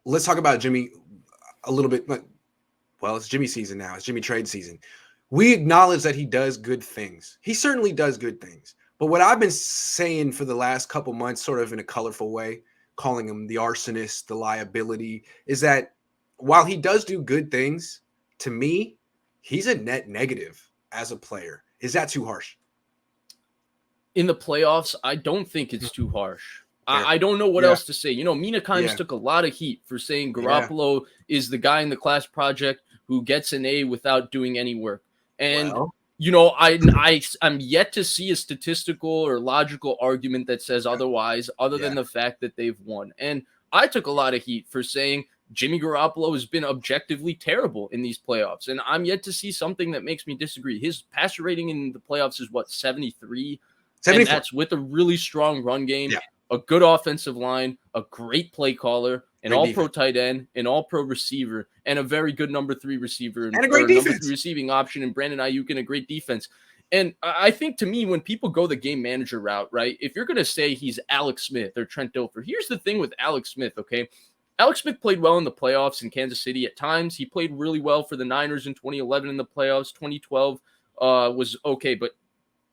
let's talk about Jimmy a little bit. Well, it's Jimmy season now. It's Jimmy trade season. We acknowledge that he does good things. He certainly does good things. But what I've been saying for the last couple months, sort of in a colorful way, calling him the arsonist, the liability, is that while he does do good things, to me, he's a net negative as a player. Is that too harsh? In the playoffs, I don't think it's too harsh. I don't know what else to say. Mina Kimes took a lot of heat for saying Garoppolo is the guy in the class project who gets an A without doing any work. And, I'm yet to see a statistical or logical argument that says otherwise, other than the fact that they've won. And I took a lot of heat for saying Jimmy Garoppolo has been objectively terrible in these playoffs. And I'm yet to see something that makes me disagree. His passer rating in the playoffs is 73? And that's with a really strong run game, a good offensive line, a great play caller, an all-pro tight end, an all-pro receiver, and a very good number 3 receiver. And a great defense. Number 3 receiving option, and Brandon Ayuk and a great defense. And I think, to me, when people go the game manager route, right, if you're going to say he's Alex Smith or Trent Dilfer, here's the thing with Alex Smith, okay? Alex Smith played well in the playoffs in Kansas City at times. He played really well for the Niners in 2011 in the playoffs. 2012 was okay, but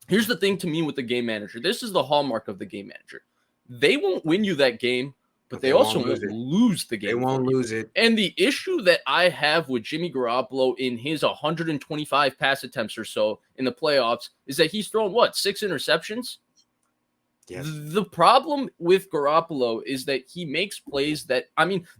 here's the thing to me with the game manager. This is the hallmark of the game manager. They won't win you that game, but they also won't lose the game. They won't lose it. And the issue that I have with Jimmy Garoppolo in his 125 pass attempts or so in the playoffs is that he's thrown, 6 interceptions? Yes. The problem with Garoppolo is that he makes plays that,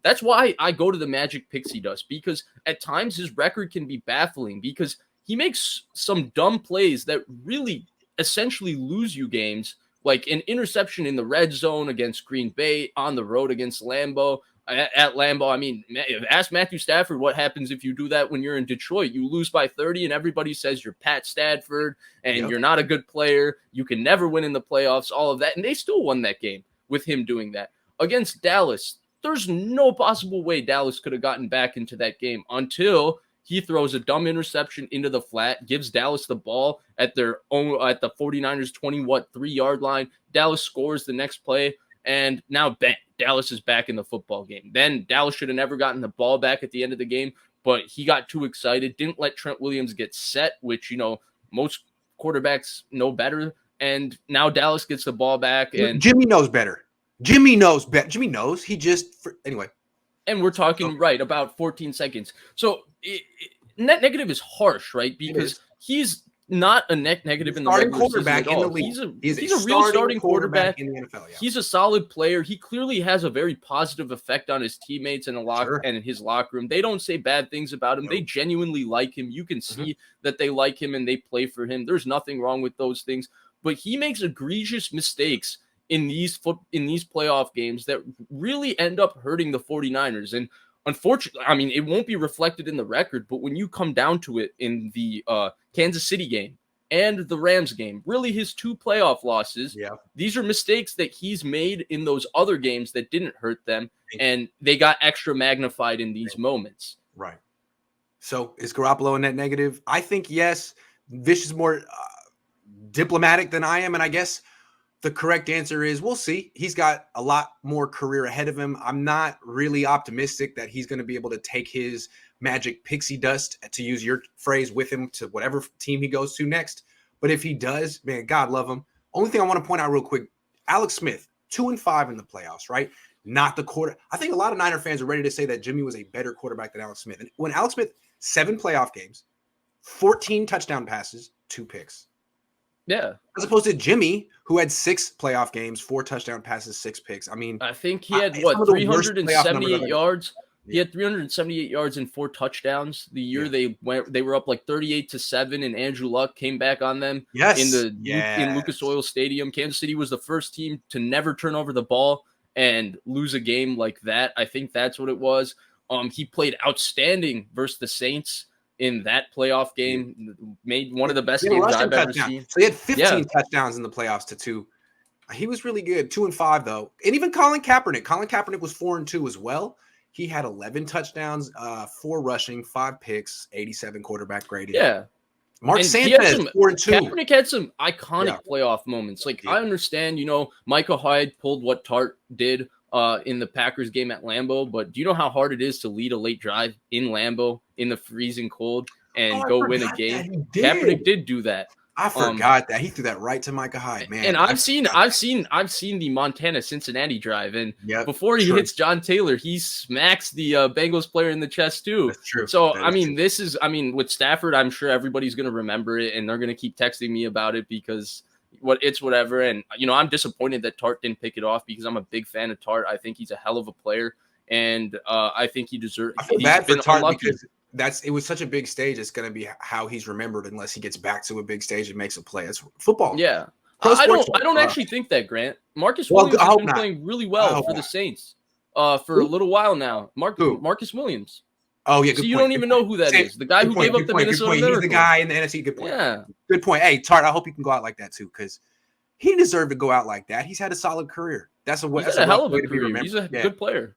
that's why I go to the magic picks he does, because at times his record can be baffling because he makes some dumb plays that really essentially lose you games, like an interception in the red zone against Green Bay, on the road against Lambeau. At Lambeau, ask Matthew Stafford what happens if you do that when you're in Detroit. You lose by 30 and everybody says you're Pat Stafford and you're not a good player. You can never win in the playoffs, all of that. And they still won that game with him doing that. Against Dallas, there's no possible way Dallas could have gotten back into that game until he throws a dumb interception into the flat, gives Dallas the ball at their own, at the 49ers 3-yard line. Dallas scores the next play, and now bang, Dallas is back in the football game. Then Dallas should have never gotten the ball back at the end of the game, but he got too excited, didn't let Trent Williams get set, which, most quarterbacks know better. And now Dallas gets the ball back. And Jimmy knows better. Jimmy knows. Anyway. And we're talking, about 14 seconds. So net negative is harsh, right? Because he's not a net negative in the regular season at all. He's a real starting quarterback in the NFL. Yeah. He's a solid player. He clearly has a very positive effect on his teammates and in his locker room. They don't say bad things about him. They genuinely like him. You can see that they like him and they play for him. There's nothing wrong with those things. But he makes egregious mistakes in these playoff games that really end up hurting the 49ers. And unfortunately, it won't be reflected in the record, but when you come down to it in the Kansas City game and the Rams game, really his 2 playoff losses, these are mistakes that he's made in those other games that didn't hurt them, and they got extra magnified in these moments. Right. So is Garoppolo a net negative? I think yes. Vish is more diplomatic than I am, and I guess the correct answer is we'll see. He's got a lot more career ahead of him. I'm not really optimistic that he's going to be able to take his magic pixie dust, to use your phrase, with him to whatever team he goes to next. But if he does, man, God love him. Only thing I want to point out real quick, Alex Smith, 2-5 in the playoffs, right? Not the quarter. I think a lot of Niner fans are ready to say that Jimmy was a better quarterback than Alex Smith. And when Alex Smith, 7 playoff games, 14 touchdown passes, 2 picks. Yeah. As opposed to Jimmy, who had 6 playoff games, 4 touchdown passes, 6 picks. I think he had 378 yards. He had 378 yards and 4 touchdowns the year they were up 38-7, and Andrew Luck came back on them in Lucas Oil Stadium. Kansas City was the first team to never turn over the ball and lose a game like that. I think that's what it was. He played outstanding versus the Saints in that playoff game, made one of the best games I've ever seen. So he had 15 touchdowns in the playoffs to 2. He was really good. 2-5 though. And even Colin Kaepernick. Colin Kaepernick was 4-2 as well. He had 11 touchdowns, 4 rushing, 5 picks, 87 quarterback grading. Yeah. Mark Sanchez, 4-2. Kaepernick had some iconic playoff moments. I understand, Micah Hyde pulled what Tart did in the Packers game at Lambeau. But do you know how hard it is to lead a late drive in Lambeau in the freezing cold and I go win a forgot game? that he did. Kaepernick did do that. I forgot that he threw that right to Micah Hyde, man. And I've seen the Montana Cincinnati drive, and before he hits John Taylor, he smacks the Bengals player in the chest too. That's true. So with Stafford, I'm sure everybody's gonna remember it, and they're gonna keep texting me about it because it's whatever. And I'm disappointed that Tart didn't pick it off because I'm a big fan of Tart. I think he's a hell of a player, and I think he deserves. I feel bad for Tart because it was such a big stage. It's going to be how he's remembered unless he gets back to a big stage and makes a play. It's football. Yeah. I don't actually think that, Grant. Marcus Williams has been playing really well for the Saints for a little while now. Marcus Williams. Oh, yeah. So you don't even know who that is. The guy who gave up the Minnesota Miracle. He's the guy in the NFC. Good point. Yeah. Good point. Hey, Tart, I hope you can go out like that too because he deserved to go out like that. He's had a solid career. That's a hell of a career. He's a good player.